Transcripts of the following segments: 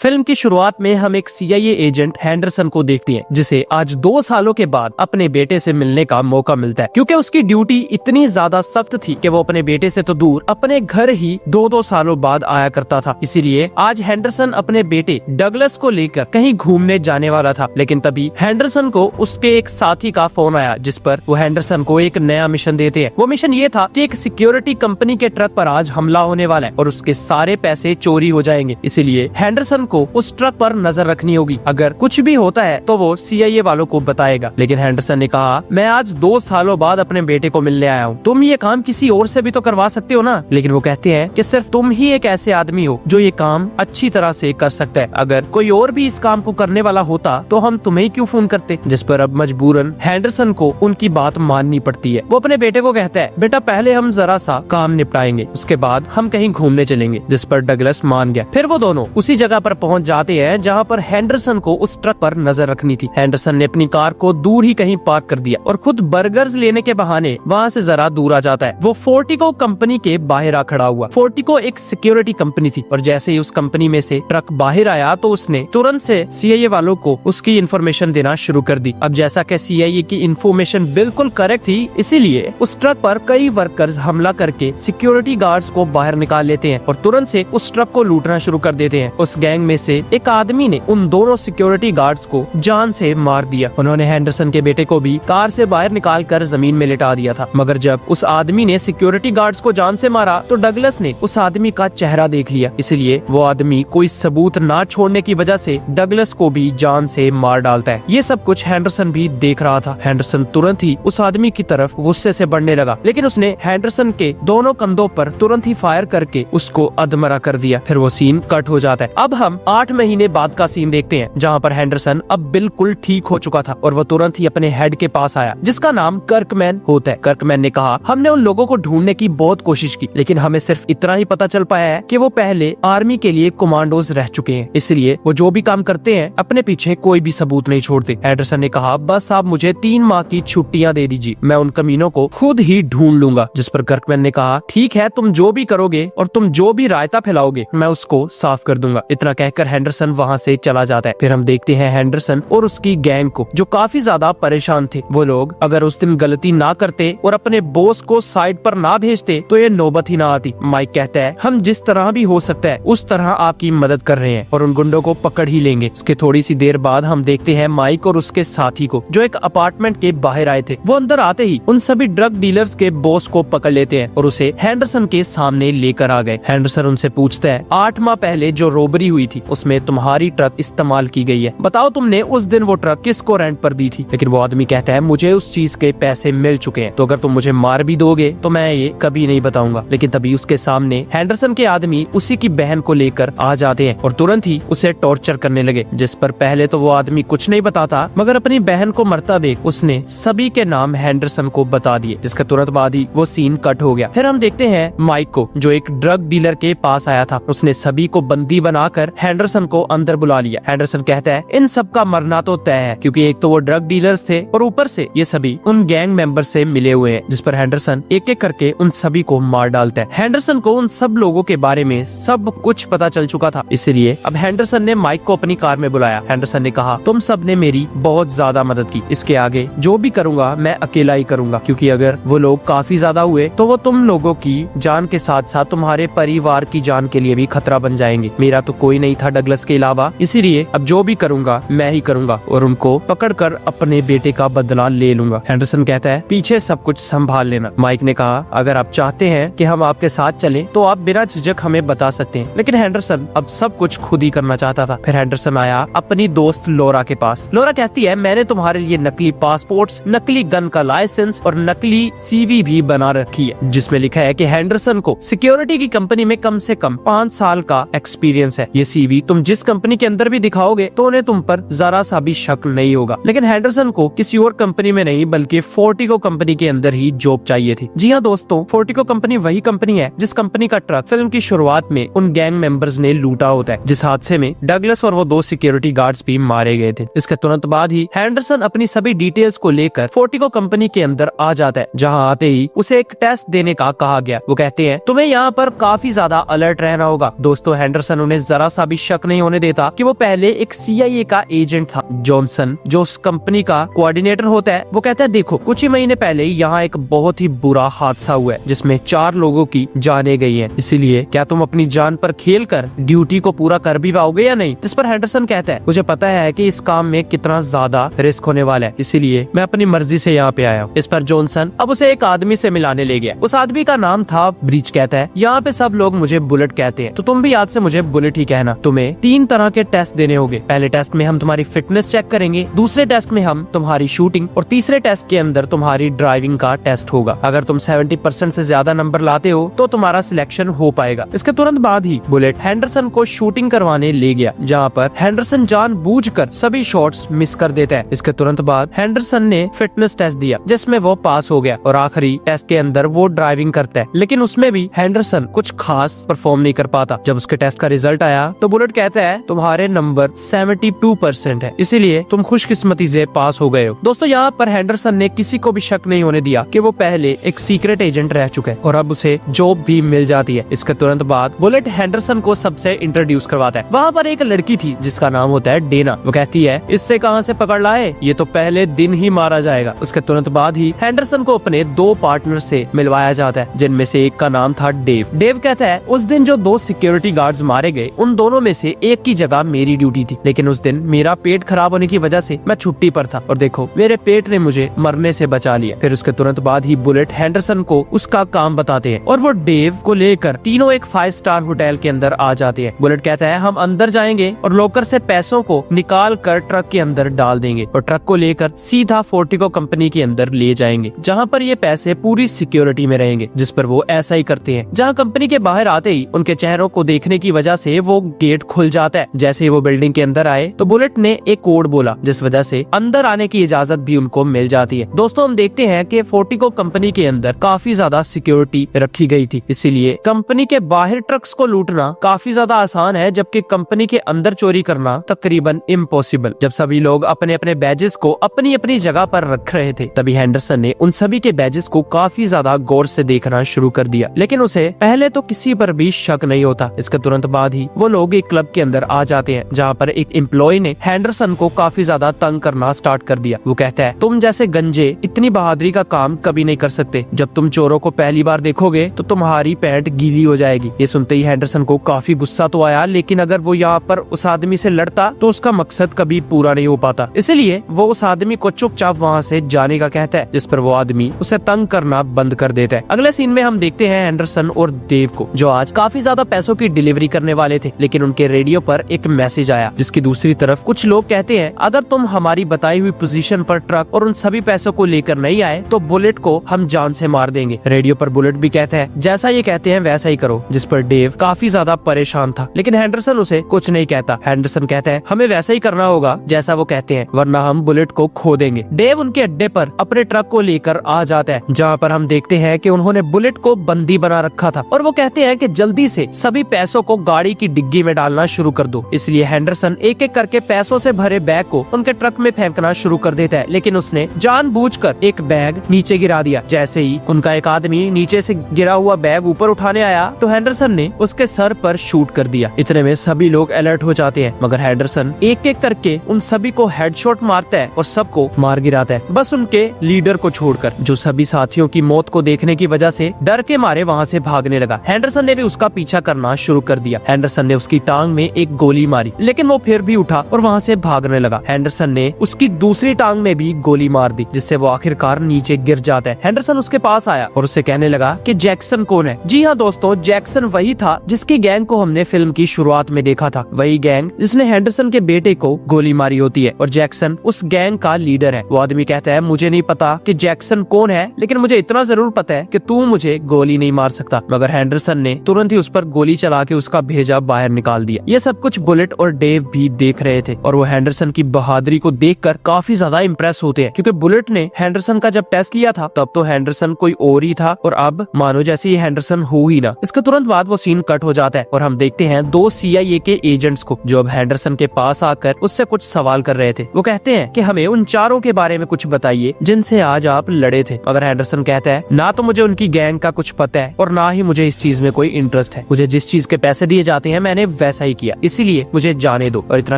Film की शुरुआत में हम एक CIA एजेंट हैंडरसन को देखते हैं, जिसे आज 2 सालों के बाद अपने बेटे से मिलने का मौका मिलता है, क्योंकि उसकी ड्यूटी इतनी ज्यादा सख्त थी कि वो अपने बेटे से तो दूर अपने घर ही 2-2 सालों बाद आया करता था। इसीलिए आज हैंडरसन अपने बेटे डगलस को लेकर कहीं घूमने जाने वाला था, लेकिन तभी हैंडरसन को उसके एक साथी का फोन आया, जिस पर वो हैंडरसन को एक नया मिशन देते हैं। वो मिशन ये था कि एक सिक्योरिटी कंपनी के ट्रक पर आज हमला होने वाला है और उसके सारे पैसे चोरी हो जाएंगे। इसीलिए हैंडरसन को उस ट्रक पर नजर रखनी होगी। अगर कुछ भी होता है तो वो CIA वालों को बताएगा। लेकिन हैंडरसन ने कहा, मैं आज 2 सालों बाद अपने बेटे को मिलने आया हूँ, तुम ये काम किसी और से भी तो करवा सकते हो ना। लेकिन वो कहते हैं कि सिर्फ तुम ही एक ऐसे आदमी हो जो ये काम अच्छी तरह से कर सकता है। अगर कोई और भी इस काम को करने वाला होता तो हम तुम्हें क्यों फोन करते। जिस पर अब मजबूरन हैंडरसन को उनकी बात माननी पड़ती है। वो अपने बेटे को कहता है, बेटा पहले हम जरा सा काम निपटाएंगे, उसके बाद हम कहीं घूमने चलेंगे। जिस पर डगलस मान गया। फिर वो दोनों उसी जगह पर पहुंच जाते हैं जहां पर हैंडरसन को उस ट्रक पर नजर रखनी थी। हैंडरसन ने अपनी कार को दूर ही कहीं पार्क कर दिया और खुद बर्गर्स लेने के बहाने वहां से जरा दूर आ जाता है। वो फोर्टिको कंपनी के बाहर आ खड़ा हुआ। फोर्टिको एक सिक्योरिटी कंपनी थी और जैसे ही उस कंपनी में से ट्रक बाहर आया तो उसने तुरंत से CIA वालों को उसकी इन्फॉर्मेशन देना शुरू कर दी। अब जैसा कि CIA की इन्फॉर्मेशन बिल्कुल करेक्ट थी, इसीलिए उस ट्रक पर कई वर्कर्स हमला करके सिक्योरिटी गार्ड्स को बाहर निकाल लेते हैं और तुरंत से उस ट्रक को लूटना शुरू कर देते हैं। उस गैंग में से एक आदमी ने उन दोनों सिक्योरिटी गार्ड्स को जान से मार दिया। उन्होंने हैंडरसन के बेटे को भी कार से बाहर निकाल कर जमीन में लिटा दिया था। मगर जब उस आदमी ने सिक्योरिटी गार्ड्स को जान से मारा तो डगलस ने उस आदमी का चेहरा देख लिया। इसलिए वो आदमी कोई सबूत ना छोड़ने की वजह से डगलस को भी जान से मार डालता है। ये सब कुछ हैंडरसन भी देख रहा था। हैंडरसन तुरंत ही उस आदमी की तरफ गुस्से से बढ़ने लगा, लेकिन उसने हैंडरसन के दोनों कंधों पर तुरंत ही फायर करके उसको अधमरा कर दिया। फिर वो सीन कट हो जाता है। अब हम 8 महीने बाद का सीन देखते हैं, जहाँ पर हैंडरसन अब बिल्कुल ठीक हो चुका था और वो तुरंत ही अपने हेड के पास आया, जिसका नाम कर्कमैन होता है। कर्कमैन ने कहा, हमने उन लोगों को ढूंढने की बहुत कोशिश की, लेकिन हमें सिर्फ इतना ही पता चल पाया है कि वो पहले आर्मी के लिए कमांडोज रह चुके हैं, इसलिए वो जो भी काम करते हैं अपने पीछे कोई भी सबूत नहीं छोड़ते। हैंडरसन ने कहा, बस आप मुझे 3 माह की छुट्टियां दे दीजिए, मैं उन कमीनों को खुद ही ढूंढ लूंगा। जिस पर कर्कमैन ने कहा, ठीक है, तुम जो भी करोगे और तुम जो भी रायता फैलाओगे मैं उसको साफ कर दूंगा। इतना कहकर हैंडरसन वहाँ से चला जाता है। फिर हम देखते हैं हैंडरसन और उसकी गैंग को, जो काफी ज्यादा परेशान थे। वो लोग अगर उस दिन गलती ना करते और अपने बॉस को साइड पर ना भेजते तो ये नौबत ही ना आती। माइक कहता है, हम जिस तरह भी हो सकता है उस तरह आपकी मदद कर रहे हैं और उन गुंडों को पकड़ ही लेंगे। उसके थोड़ी सी देर बाद हम देखते हैं माइक और उसके साथी को, जो एक अपार्टमेंट के बाहर आए थे। वो अंदर आते ही उन सभी ड्रग डीलर्स के बॉस को पकड़ लेते हैं और उसे हैंडरसन के सामने लेकर आ गए। हैंडरसन उनसे पूछता है, 8 माह पहले जो रोबरी हुई थी उसमें तुम्हारी ट्रक इस्तेमाल की गई है, बताओ तुमने उस दिन वो ट्रक किसको रेंट पर दी थी। लेकिन वो आदमी कहता है, मुझे उस चीज के पैसे मिल चुके हैं, तो अगर तुम मुझे मार भी दोगे तो मैं ये कभी नहीं बताऊंगा। लेकिन तभी उसके सामने हैंडरसन के आदमी उसी की बहन को लेकर आ जाते हैं और तुरंत ही उसे टॉर्चर करने लगे। जिस पर पहले तो वो आदमी कुछ नहीं बताता, मगर अपनी बहन को मरता देख उसने सभी के नाम हैंडरसन को बता दिए, जिसके तुरंत बाद ही वो सीन कट हो गया। फिर हम देखते हैं माइक को, जो एक ड्रग डीलर के पास आया था। उसने सभी को बंदी बनाकर हैंडरसन को अंदर बुला लिया। हैंडरसन कहता है, इन सब का मरना तो तय है, क्योंकि एक तो वो ड्रग डीलर्स थे और ऊपर से ये सभी उन गैंग मेंबर से मिले हुए हैं। जिस पर हैंडरसन एक एक करके उन सभी को मार डालता है। हैंडरसन को उन सब लोगों के बारे में सब कुछ पता चल चुका था, इसलिए अब हैंडरसन ने माइक को अपनी कार में बुलाया। हैंडरसन ने कहा, तुम सब ने मेरी बहुत ज्यादा मदद की, इसके आगे जो भी करूंगा मैं अकेला ही करूंगा, क्योंकि अगर वो लोग काफी ज्यादा हुए तो वो तुम लोगों की जान के साथ साथ तुम्हारे परिवार की जान के लिए भी खतरा बन जाएंगे। मेरा तो कोई नहीं था डगलस के अलावा, इसीलिए अब जो भी करूंगा मैं ही करूंगा और उनको पकड़कर अपने बेटे का बदला ले लूंगा। हैंडरसन कहता है, पीछे सब कुछ संभाल लेना। माइक ने कहा, अगर आप चाहते हैं कि हम आपके साथ चलें तो आप बिना झिझक हमें बता सकते हैं। लेकिन हैंडरसन अब सब कुछ खुद ही करना चाहता था। फिर हैंडरसन आया अपनी दोस्त लोरा के पास। लोरा कहती है, मैंने तुम्हारे लिए नकली पासपोर्ट्स, नकली गन का लाइसेंस और नकली CV भी बना रखी है, जिसमें लिखा है कि हैंडरसन को सिक्योरिटी की कंपनी में कम से कम 5 साल का एक्सपीरियंस है। ये CV तुम जिस कंपनी के अंदर भी दिखाओगे तो उन्हें तुम पर जरा सा भी शक नहीं होगा। लेकिन हैंडरसन को किसी और कंपनी में नहीं बल्कि फोर्टिको कंपनी के अंदर ही जॉब चाहिए थी। जी हाँ दोस्तों, फोर्टिको कंपनी वही कंपनी है जिस कंपनी का ट्रक फिल्म की शुरुआत में उन गैंग मेंबर्स ने लूटा होता है, जिस हादसे में डगलस और वो 2 सिक्योरिटी गार्ड्स भी मारे गए थे। इसके तुरंत बाद ही हैंडरसन अपनी सभी डिटेल्स को लेकर फोर्टिको कंपनी के अंदर आ जाता है, जहाँ आते ही उसे एक टेस्ट देने का कहा गया। वो कहते हैं, तुम्हें यहाँ पर काफी ज्यादा अलर्ट रहना होगा। दोस्तों, हैंडरसन उन्हें जरा सा भी भी शक नहीं होने देता कि वो पहले एक CIA का एजेंट था। जॉनसन, जो उस कंपनी का कोऑर्डिनेटर होता है, वो कहता है देखो कुछ ही महीने पहले यहाँ एक बहुत ही बुरा हादसा हुआ है जिसमें 4 लोगों की जानें गई हैं। इसीलिए क्या तुम अपनी जान पर खेलकर ड्यूटी को पूरा कर भी पाओगे या नहीं? जिस पर हैंडरसन कहता है मुझे पता है कि इस काम में कितना ज्यादा रिस्क होने वाला है, इसीलिए मैं अपनी मर्जी से यहाँ पे आया हूँ। इस पर जॉनसन अब उसे एक आदमी से मिलाने ले गया। उस आदमी का नाम था ब्रीच। कहता है यहाँ पे सब लोग मुझे बुलेट कहते हैं, तो तुम भी आज से मुझे बुलेट ही कहना। तुम्हें 3 तरह के टेस्ट देने होंगे। पहले टेस्ट में हम तुम्हारी फिटनेस चेक करेंगे, दूसरे टेस्ट में हम तुम्हारी शूटिंग और तीसरे टेस्ट के अंदर तुम्हारी ड्राइविंग का टेस्ट होगा। अगर तुम 70% से ज्यादा नंबर लाते हो तो तुम्हारा सिलेक्शन हो पाएगा। इसके तुरंत बाद ही बुलेट हैंडरसन को शूटिंग करवाने ले गया, जहाँ पर हैंडरसन जानबूझकर सभी शॉट्स मिस कर देता है। इसके तुरंत बाद हैंडरसन ने फिटनेस टेस्ट दिया जिसमें वो पास हो गया और आखिरी टेस्ट के अंदर वो ड्राइविंग करता है, लेकिन उसमें भी हैंडरसन कुछ खास परफॉर्म नहीं कर पाता। जब उसके टेस्ट का रिजल्ट आया तो बुलेट कहता है तुम्हारे नंबर 72% है, इसीलिए तुम खुशकिस्मती से पास हो गए हो। दोस्तों यहाँ पर हैंडरसन ने किसी को भी शक नहीं होने दिया कि वो पहले एक सीक्रेट एजेंट रह चुका है और अब उसे जॉब भी मिल जाती है। इसके तुरंत बाद बुलेट हैंडरसन को सबसे इंट्रोड्यूस करवाता है। वहाँ पर एक लड़की थी जिसका नाम होता है डेना। वो कहती है इससे कहाँ से पकड़ लाए, ये तो पहले दिन ही मारा जाएगा। उसके तुरंत बाद ही हैंडरसन को अपने 2 पार्टनर से मिलवाया जाता है, जिनमें से एक का नाम था डेव। डेव कहता है उस दिन जो 2 सिक्योरिटी गार्ड्स मारे गए उन दोनों में से एक की जगह मेरी ड्यूटी थी, लेकिन उस दिन मेरा पेट खराब होने की वजह से मैं छुट्टी पर था और देखो मेरे पेट ने मुझे मरने से बचा लिया। फिर उसके तुरंत बाद ही बुलेट हैंडरसन को उसका काम बताते हैं और वो डेव को लेकर तीनों एक 5 स्टार होटल के अंदर आ जाते हैं। बुलेट कहता है हम अंदर जाएंगे और लॉकर से पैसों को निकाल कर ट्रक के अंदर डाल देंगे और ट्रक को लेकर सीधा फोर्टिको कंपनी के अंदर ले जाएंगे, जहाँ पर ये पैसे पूरी सिक्योरिटी में रहेंगे। जिस पर वो ऐसा ही करते हैं। जहाँ कंपनी के बाहर आते ही उनके चेहरों को देखने की वजह से वो गेट खुल जाता है। जैसे ही वो बिल्डिंग के अंदर आए तो बुलेट ने एक कोड बोला जिस वजह से अंदर आने की इजाजत भी उनको मिल जाती है। दोस्तों हम देखते हैं कि फोर्टिको कंपनी के अंदर काफी ज्यादा सिक्योरिटी रखी गई थी, इसीलिए कंपनी के बाहर ट्रक्स को लूटना काफी ज्यादा आसान है, जबकि कंपनी के अंदर चोरी करना तकरीबन इम्पॉसिबल। जब सभी लोग अपने अपने बैजेस को अपनी अपनी जगह पर रख रहे थे तभी हैंडरसन ने उन सभी के बैजेस को काफी ज्यादा गौर से देखना शुरू कर दिया, लेकिन उसे पहले तो किसी पर भी शक नहीं होता। इसके तुरंत बाद ही वो लोग एक क्लब के अंदर आ जाते हैं, जहाँ पर एक एम्प्लॉय ने हैंडरसन को काफी ज्यादा तंग करना स्टार्ट कर दिया। वो कहता है तुम जैसे गंजे इतनी बहादुरी का काम कभी नहीं कर सकते। जब तुम चोरों को पहली बार देखोगे तो तुम्हारी पैंट गीली हो जाएगी। ये सुनते ही हैंडरसन को काफी गुस्सा तो आया, लेकिन अगर वो यहाँ पर उस आदमी से लड़ता तो उसका मकसद कभी पूरा नहीं हो पाता, इसलिए वो उस आदमी को चुपचाप वहाँ से जाने का कहता है, जिस पर वो आदमी उसे तंग करना बंद कर देता है। अगले सीन में हम देखते हैं हैंडरसन और देव को, जो आज काफी ज्यादा पैसों की डिलीवरी करने वाले थे, लेकिन उनके रेडियो पर एक मैसेज आया जिसकी दूसरी तरफ कुछ लोग कहते हैं अगर तुम हमारी बताई हुई पोजीशन पर ट्रक और उन सभी पैसों को लेकर नहीं आए तो बुलेट को हम जान से मार देंगे। रेडियो पर बुलेट भी कहता है जैसा ये कहते हैं वैसा ही करो, जिस पर डेव काफी ज्यादा परेशान था, लेकिन हैंडरसन उसे कुछ नहीं कहता। हैंडरसन कहता है हमें वैसा ही करना होगा जैसा वो कहते हैं, वरना हम बुलेट को खो देंगे। डेव उनके अड्डे पर अपने ट्रक को लेकर आ जाता है, जहाँ पर हम देखते हैं कि उन्होंने बुलेट को बंदी बना रखा था और वो कहते हैं कि जल्दी से सभी पैसों को गाड़ी की डिग्गी में डालना शुरू कर दो। इसलिए हैंडरसन एक एक करके पैसों से भरे बैग को उनके ट्रक में फेंकना शुरू कर देता है, लेकिन उसने जानबूझकर एक बैग नीचे गिरा दिया। जैसे ही उनका एक आदमी नीचे से गिरा हुआ बैग ऊपर उठाने आया तो हैंडरसन ने उसके सर पर शूट कर दिया। इतने में सभी लोग अलर्ट हो जाते हैं, मगर हैंडरसन एक एक करके उन सभी को हेडशॉट मारता है और सबको मार गिराता है, बस उनके लीडर को छोड़कर, जो सभी साथियों की मौत को देखने की वजह से डर के मारे वहाँ से भागने लगा। हैंडरसन ने भी उसका पीछा करना शुरू कर दिया। हैंडरसन ने उसकी टांग में एक गोली मारी, लेकिन वो फिर भी उठा और वहाँ से भागने लगा। हैंडरसन ने उसकी दूसरी टांग में भी गोली मार दी, जिससे वो आखिरकार नीचे गिर जाता है। हैंडरसन उसके पास आया और उससे कहने लगा कि जैक्सन कौन है। जी हाँ दोस्तों, जैक्सन वही था जिसकी गैंग को हमने फिल्म की शुरुआत में देखा था, वही गैंग जिसने हैंडरसन के बेटे को गोली मारी होती है और जैक्सन उस गैंग का लीडर है। वो आदमी कहता है मुझे नहीं पता कि जैक्सन कौन है, लेकिन मुझे इतना जरूर पता है कि तू मुझे गोली नहीं मार सकता। मगर हैंडरसन ने तुरंत ही उस पर गोली चला के उसका भेजा बाहर निकाल दिया। ये सब कुछ बुलेट और डेव भी देख रहे थे और वो हैंडरसन की बहादुरी को देखकर काफी ज्यादा इम्प्रेस होते हैं, क्योंकि बुलेट ने हैंडरसन का जब टेस्ट किया था तब तो हैंडरसन कोई और ही था और अब मानो जैसे ये हैंडरसन हो ही ना। इसके तुरंत बाद वो सीन कट हो जाता है और हम देखते हैं 2 CIA के एजेंट्स को, जो अब हैंडरसन के पास आकर उससे कुछ सवाल कर रहे थे। वो कहते हैं कि हमें उन चारों के बारे में कुछ बताइए जिनसे आज आप लड़े थे। मगर हैंडरसन कहता है ना तो मुझे उनकी गैंग का कुछ पता है और ना ही मुझे इस चीज में कोई इंटरेस्ट है। मुझे जिस चीज के पैसे दिए जाते हैं मैंने वैसा ही किया, इसीलिए मुझे जाने दो। और इतना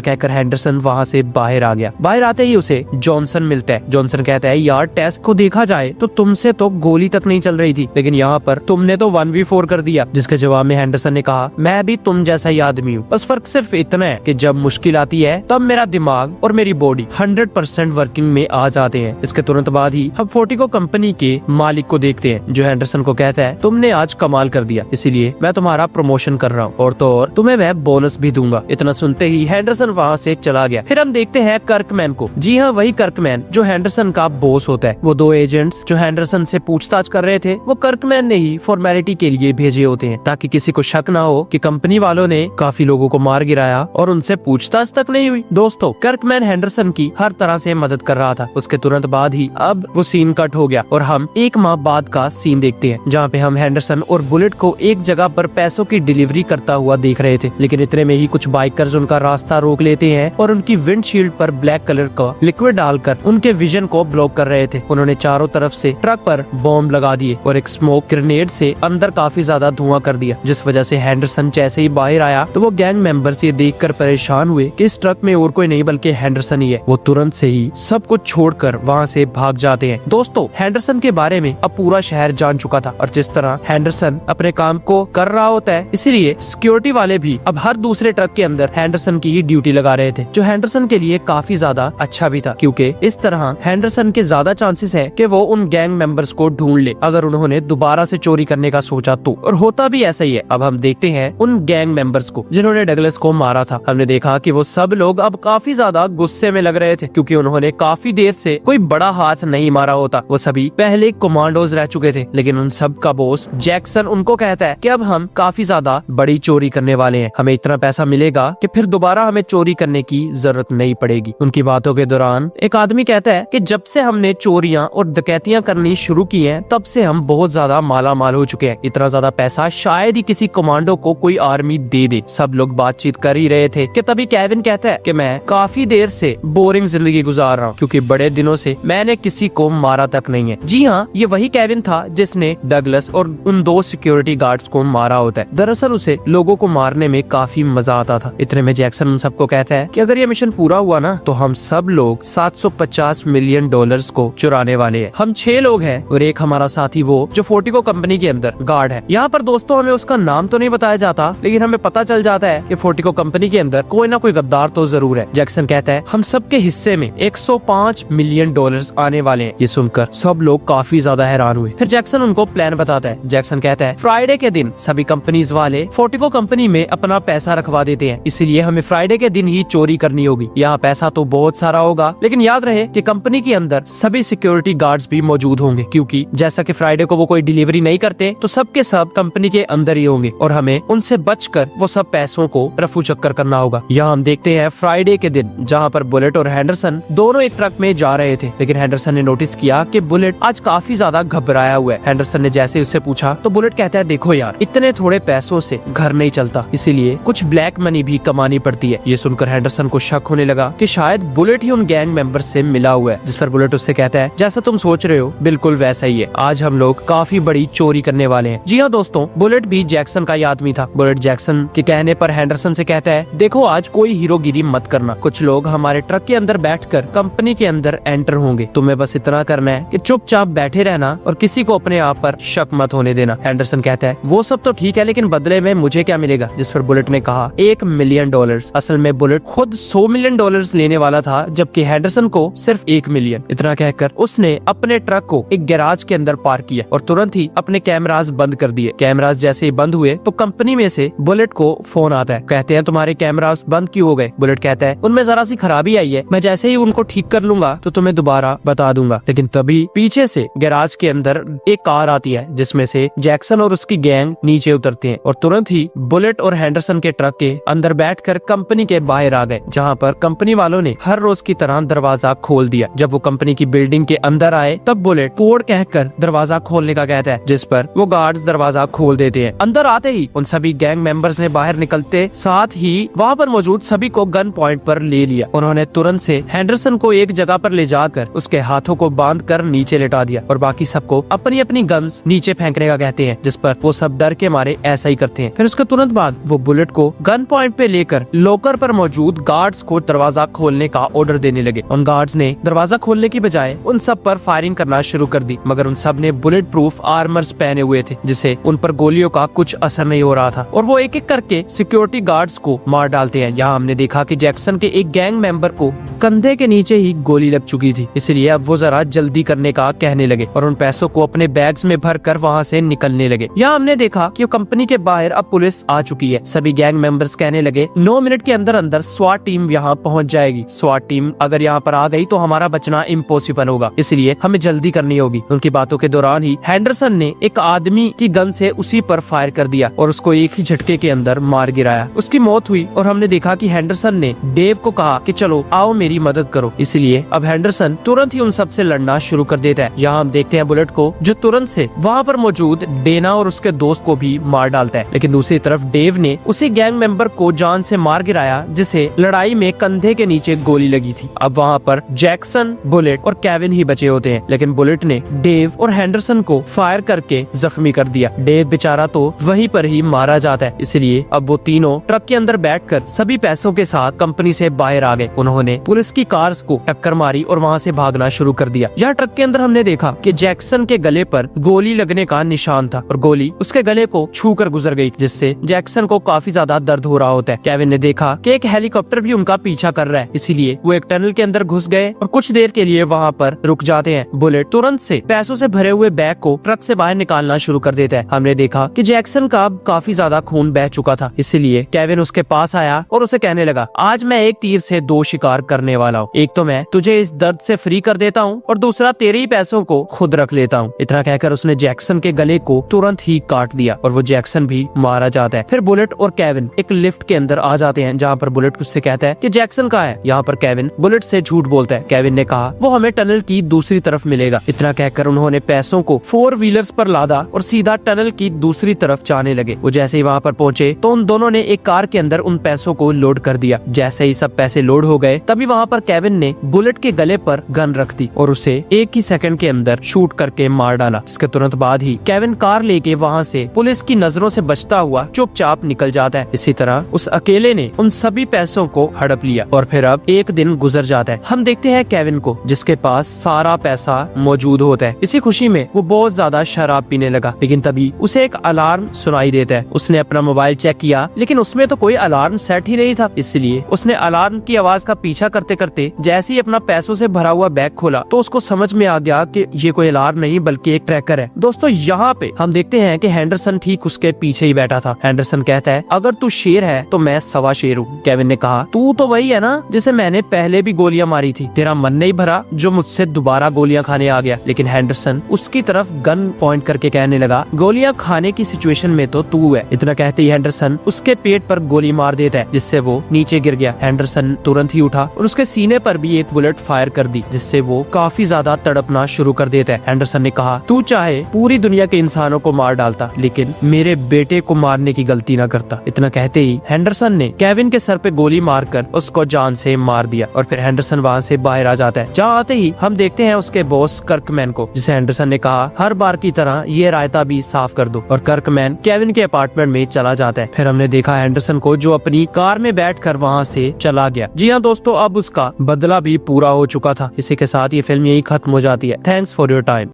कहकर हैंडरसन वहाँ से बाहर आ गया। बाहर आते ही उसे जॉनसन मिलता है। जॉनसन कहता है, यार टेस को देखा जाए तो तुमसे तो गोली तक नहीं चल रही थी, लेकिन यहाँ पर तुमने तो 1v4 कर दिया। जिसके जवाब में हैंडरसन ने कहा, मैं भी तुम जैसा ही आदमी हूँ, बस फर्क सिर्फ इतना है कि जब मुश्किल आती है तब मेरा दिमाग और मेरी बॉडी 100% वर्किंग में आ जाते हैं। इसके तुरंत बाद ही हम फोर्टिको कंपनी के मालिक को देखते हैं, जो हैंडरसन को कहता है, तुमने आज कमाल कर दिया, इसीलिए मैं तुम्हारा प्रमोशन कर रहा हूँ और तो और तुम्हें मैं बोनस भी दूंगा। इतना सुनते ही हैंडरसन वहाँ से चला गया। फिर हम देखते हैं कर्कमैन को। जी हाँ, वही कर्कमैन जो हैंडरसन का बॉस होता है। वो दो एजेंट्स जो हैंडरसन से पूछताछ कर रहे थे, वो कर्कमैन ने ही फॉर्मेलिटी के लिए भेजे होते हैं, ताकि किसी को शक ना हो कि कंपनी वालों ने काफी लोगों को मार गिराया और उनसे पूछताछ तक नहीं हुई। दोस्तों, कर्कमैन हैंडरसन की हर तरह से मदद कर रहा था। उसके तुरंत बाद ही अब वो सीन कट हो गया और हम 1 माह बाद का सीन देखते हैं, जहाँ पे हम हैंडरसन और बुलेट को एक जगह पर पैसों की डिलीवरी करता हुआ देख रहे थे। लेकिन इतने में ही कुछ बाइकर्स उनका रास्ता रोक लेते हैं और उनकी विंडशील्ड पर ब्लैक कलर का लिक्विड डालकर उनके विजन को ब्लॉक कर रहे थे। उन्होंने चारों तरफ से ट्रक पर बॉम्ब लगा दिए और एक स्मोक ग्रेनेड से अंदर काफी ज्यादा धुआं कर दिया, जिस वजह से हैंडरसन जैसे ही बाहर आया तो वो गैंग मेंबर्स ये देखकर परेशान हुए कि इस ट्रक में और कोई नहीं बल्कि हैंडरसन ही है। वो तुरंत से ही सब कुछ छोड़कर वहाँ से भाग जाते हैं। दोस्तों, हैंडरसन के बारे में अब पूरा शहर जान चुका था और जिस तरह हैंडरसन अपने काम को कर रहा होता है, इसीलिए सिक्योरिटी वाले भी अब हर दूसरे ट्रक के अंदर हैंडरसन की ही ड्यूटी लगा रहे थे, जो हैंडरसन के लिए काफी ज्यादा अच्छा भी था, क्योंकि इस तरह हैंडरसन के ज्यादा चांसेस है कि वो उन गैंग मेंबर्स को ढूंढ ले अगर उन्होंने दोबारा से चोरी करने का सोचा तो। और होता भी ऐसा ही है। अब हम देखते हैं उन गैंग मेंबर्स को जिन्होंने डगलस को मारा था। हमने देखा कि वो सब लोग अब काफी ज्यादा गुस्से में लग रहे थे, क्योंकि उन्होंने काफी देर से कोई बड़ा हाथ नहीं मारा होता। वो सभी पहले कमांडोज रह चुके थे, लेकिन उन सब का बॉस जैक्सन उनको कहता है कि अब हम काफी ज्यादा बड़ी चोरी करने वाले हैं, हमें इतना पैसा मिलेगा कि फिर दोबारा हमें चोरी करने की जरूरत नहीं पड़ेगी। उनकी बातों के दौरान एक आदमी कहता है कि जब से हमने चोरियां और डकैतियां करनी शुरू की हैं, तब से हम बहुत ज्यादा माला माल हो चुके हैं। इतना ज्यादा पैसा शायद ही किसी कमांडो को कोई आर्मी दे दे। सब लोग बातचीत कर ही रहे थे कि तभी केविन कहता है कि मैं काफी देर से बोरिंग जिंदगी गुजार रहा हूँ, क्योंकि बड़े दिनों से मैंने किसी को मारा तक नहीं है। जी हाँ, ये वही केविन था जिसने डगलस और उन 2 सिक्योरिटी गार्ड्स को मारा होता है। दरअसल उसे लोगों को मारने में काफी मजा आता था। इतने में जैक्सन उन सबको कहता है कि अगर ये मिशन पूरा हुआ ना, तो हम सब लोग $750 मिलियन को चुराने वाले हैं। हम 6 लोग हैं और एक हमारा साथी वो जो फोर्टिको कंपनी के अंदर गार्ड है। यहाँ पर दोस्तों हमें उसका नाम तो नहीं बताया जाता, लेकिन हमें पता चल जाता है कि फोर्टिको कंपनी के अंदर कोई ना कोई गद्दार तो जरूर है। जैक्सन कहता है हम सबके हिस्से में $105 मिलियन आने वाले हैं। ये सुनकर सब लोग काफी ज्यादा हैरान हुए। फिर जैक्सन उनको प्लान बताता है। जैक्सन कहता है फ्राइडे के दिन सभी कंपनीज वाले फोर्टिको कंपनी में अपना पैसा रखवा देते हैं, इसीलिए हमें फ्राइडे के दिन ही चोरी करनी होगी। यहाँ पैसा तो बहुत सारा होगा, लेकिन याद रहे कि कंपनी के अंदर सभी सिक्योरिटी गार्ड्स भी मौजूद होंगे, क्योंकि जैसा कि फ्राइडे को वो कोई डिलीवरी नहीं करते, तो सब के सब कंपनी के अंदर ही होंगे और हमें उनसे बचकर वो सब पैसों को रफू चक्कर करना होगा। यहाँ हम देखते हैं फ्राइडे के दिन, जहाँ पर बुलेट और हैंडरसन दोनों एक ट्रक में जा रहे थे, लेकिन हैंडरसन ने नोटिस किया कि बुलेट आज काफी ज्यादा घबराया हुआ है। हैंडरसन ने जैसे उससे पूछा तो बुलेट कहता है देखो यार, इतने थोड़े पैसों से घर नहीं चलता, इसीलिए कुछ ब्लैक मनी भी कमानी पड़ती है। ये सुनकर हैंडरसन को शक होने लगा कि शायद बुलेट ही उन गैंग मेंबर से मिला हुआ है, जिस पर बुलेट उससे कहता है जैसा तुम सोच रहे हो बिल्कुल वैसा ही है, आज हम लोग काफी बड़ी चोरी करने वाले हैं। जी हाँ दोस्तों, बुलेट भी जैक्सन का ही आदमी था। बुलेट जैक्सन के कहने पर हैंडरसन से कहता है देखो आज कोई हीरोगिरी मत करना, कुछ लोग हमारे ट्रक के अंदर बैठकर कंपनी के अंदर एंटर होंगे, तुम्हें बस इतना करना है कि चुपचाप बैठे रहना और किसी को अपने आप पर शक मत होने देना। हैंडरसन कहता है वो सब तो ठीक है, लेकिन बदले में मुझे क्या मिलेगा? जिस पर बुलेट ने कहा $1 मिलियन। असल में बुलेट खुद $100 मिलियन लेने वाला था, जबकि हैंडरसन को सिर्फ $1 मिलियन। इतना कहकर उसने अपने ट्रक को एक गैराज के अंदर पार्क किया और तुरंत ही अपने कैमरास बंद कर दिए। कैमरास जैसे ही बंद हुए तो कंपनी में से बुलेट को फोन आता है। कहते हैं तुम्हारे कैमरास बंद क्यों हो गए? बुलेट कहता है उनमें जरा सी खराबी आई है, मैं जैसे ही उनको ठीक कर लूंगा तो तुम्हें दोबारा बता दूंगा। लेकिन तभी पीछे से गैराज के अंदर एक कार आती है, जिसमें से जैक्सन और उसकी गैंग नीचे उतरते हैं और तुरंत ही बुलेट और हैंडरसन के ट्रक के अंदर बैठकर कंपनी के बाहर आ गए, जहाँ पर कंपनी वालों ने हर रोज की तरह दरवाजा खोल दिया। जब वो कंपनी की बिल्डिंग के अंदर आए तब बुलेट कोड कहकर दरवाजा खोलने का कहता है, जिस पर वो गार्ड्स दरवाजा खोल देते हैं। अंदर आते ही उन सभी गैंग मेंबर्स ने बाहर निकलते साथ ही वहाँ पर मौजूद सभी को गन पॉइंट पर ले लिया। उन्होंने तुरंत से हैंडरसन को एक जगह पर ले जाकर उसके हाथों को बांध कर नीचे लेटा दिया और बाकी सबको अपनी अपनी गन्स नीचे फेंकने का कहते हैं, जिस पर वो सब डर के मारे ऐसा ही करते हैं। फिर उसके तुरंत बाद वो बुलेट को गन पॉइंट पे लेकर लॉकर पर मौजूद गार्ड्स को दरवाजा खोलने का ऑर्डर देने लगे। उन गार्ड्स ने दरवाजा खोलने की बजाय उन सब पर फायरिंग करना शुरू कर दी, मगर उन सब ने बुलेट प्रूफ आर्मर्स पहने हुए थे जिससे उन पर गोलियों का कुछ असर नहीं हो रहा था और वो एक एक करके सिक्योरिटी गार्ड्स को मार डालते हैं। यहाँ हमने देखा कि जैक्सन के एक गैंग मेंबर को कंधे के नीचे ही गोली लग चुकी थी, इसलिए अब वो जरा जल्दी करने का कहने लगे और उन पैसों को अपने बैग्स में भर कर वहाँ से निकलने लगे। यहाँ हमने देखा कि कंपनी के बाहर अब पुलिस आ चुकी है। सभी गैंग मेंबर्स कहने लगे 9 मिनट के अंदर अंदर स्वाट टीम यहाँ पहुँच जाएगी। स्वाट टीम अगर यहाँ पर आ गई तो हमारा बचना इम्पॉसिबल होगा, इसलिए हमें जल्दी करनी होगी। उनकी बातों के दौरान ही हेंडरसन ने एक आदमी की गन से उसी पर फायर कर दिया और उसको एक ही झटके के अंदर मार गिराया। उसकी मौत हुई और हमने देखा कि हेंडरसन ने डेव को कहा कि चलो आओ मेरी मदद करो, इसलिए अब हेंडरसन तुरंत ही उन सब से लड़ना शुरू कर देता है। यहाँ हम देखते हैं बुलेट को जो तुरंत से वहाँ पर मौजूद डेना और उसके दोस्त को भी मार डालता है, लेकिन दूसरी तरफ डेव ने उसी गैंग मेंबर को जान से मार गिराया जिसे लड़ाई में कंधे के नीचे गोली लगी थी। अब वहाँ पर जैक्सन, बुलेट और केविन ही बचे होते हैं, लेकिन बुलेट ने डेव और हेंडरसन को फायर करके जख्मी कर दिया। डेव बेचारा तो वहीं पर ही मारा जाता है, इसलिए अब वो तीनों ट्रक के अंदर बैठकर सभी पैसों के साथ कंपनी से बाहर आ गए। उन्होंने पुलिस की कार्स को टक्कर मारी और वहाँ से भागना शुरू कर दिया। यहाँ ट्रक के अंदर हमने देखा कि जैक्सन के गले पर गोली लगने का निशान था और गोली उसके गले को छू कर गुजर गई, जिससे जैक्सन को काफी ज्यादा दर्द हो रहा होता है। केविन ने देखा कि एक हेलीकॉप्टर भी उनका पीछा कर रहा है, इसीलिए वो एक टनल के अंदर घुस गए और कुछ देर के लिए वहाँ पर रुक जाते हैं। बुलेट तुरंत से पैसों से भरे हुए बैग को ट्रक से बाहर निकालना शुरू कर देता है। हमने देखा कि जैक्सन का काफी ज्यादा खून बह चुका था, इसीलिए केविन उसके पास आया और उसे कहने लगा, आज मैं एक तीर से 2 शिकार करने वाला हूँ। एक तो मैं तुझे इस दर्द से फ्री कर देता हूँ और दूसरा तेरे ही पैसों को खुद रख लेता हूँ। इतना कहकर उसने जैक्सन के गले को तुरंत ही काट दिया और वो जैक्सन भी मारा जाता है। फिर बुलेट और केविन एक लिफ्ट के अंदर आ जाते हैं, जहाँ पर बुलेट उससे कहता है कि जैक्सन कहाँ है। यहाँ पर केविन बुलेट से झूठ बोलता है। केविन ने कहा वो हमें टनल की दूसरी तरफ मिलेगा। इतना कहकर उन्होंने पैसों को 4 व्हीलर्स पर लादा और सीधा टनल की दूसरी तरफ जाने लगे। वो जैसे ही वहाँ पर पहुंचे तो उन दोनों ने एक कार के अंदर उन पैसों को लोड कर दिया। जैसे ही सब पैसे लोड हो गए तभी वहाँ पर केविन ने बुलेट के गले पर गन रख दी और उसे एक ही सेकंड के अंदर शूट करके मार डाला। इसके तुरंत बाद ही केविन कार लेके वहाँ से पुलिस की नजरों से बचता हुआ चुपचाप निकल जाता है। इसी तरह उस अकेले ने उन सभी पैसों को हड़प लिया और फिर अब एक दिन गुजर जाता है। हम देखते हैं केविन को जिसके पास सारा पैसा मौजूद होता है। इसी खुशी में वो बहुत ज्यादा शराब पीने लगा, लेकिन तभी उसे एक अलार्म सुनाई देता है। उसने अपना मोबाइल चेक किया लेकिन उसमें तो कोई अलार्म सेट ही नहीं था, इसलिए उसने अलार्म की आवाज का पीछा करते करते जैसे ही अपना पैसों से भरा हुआ बैग खोला तो उसको समझ में आ गया कि ये कोई अलार्म नहीं बल्कि एक ट्रैकर है। दोस्तों यहाँ पे हम देखते हैं कि हेंडरसन ठीक उसके पीछे ही बैठा था। हेंडरसन कहता है, अगर तू शेर है तो मैं सवा शेर हूँ। केविन ने कहा, तू तो वही है ना जिसे मैंने पहले भी गोलियां मारी थी, तेरा मन नहीं भरा जो मुझसे दोबारा गोलियां खाने आ गया। लेकिन हेंडरसन उसकी तरफ गन पॉइंट करके कहने लगा, गोलियां खाने की सिचुएशन में तो तू है। इतना कहते ही हेंडरसन उसके पेट पर गोली मार देता है जिससे वो नीचे गिर गया। हेंडरसन तुरंत ही उठा और उसके सीने पर भी एक बुलेट फायर कर दी जिससे वो काफी ज्यादा तड़पना शुरू कर देता है। हेंडरसन ने कहा, तू चाहे पूरी दुनिया के इंसानों को मार डालता लेकिन मेरे बेटे को मारने की गलती न करता। इतना कहते ही हेंडरसन ने केविन के सर पे गोली मारकर उसको जान से मार दिया और फिर हेंडरसन वहाँ से बाहर आ जाता है। जहाँ आते ही हम देखते हैं उसके बॉस कर्कमैन को, जिसे हेंडरसन ने कहा, हर बार की तरह ये रायता भी साफ कर दो। और कर्कमैन केविन के अपार्टमेंट में चला जाता है। फिर हमने देखा हेंडरसन को जो अपनी कार में बैठकर वहाँ से चला गया। जी हाँ दोस्तों, अब उसका बदला भी पूरा हो चुका था। इसी के साथ ये फिल्म यही खत्म हो जाती है। Thanks for your time.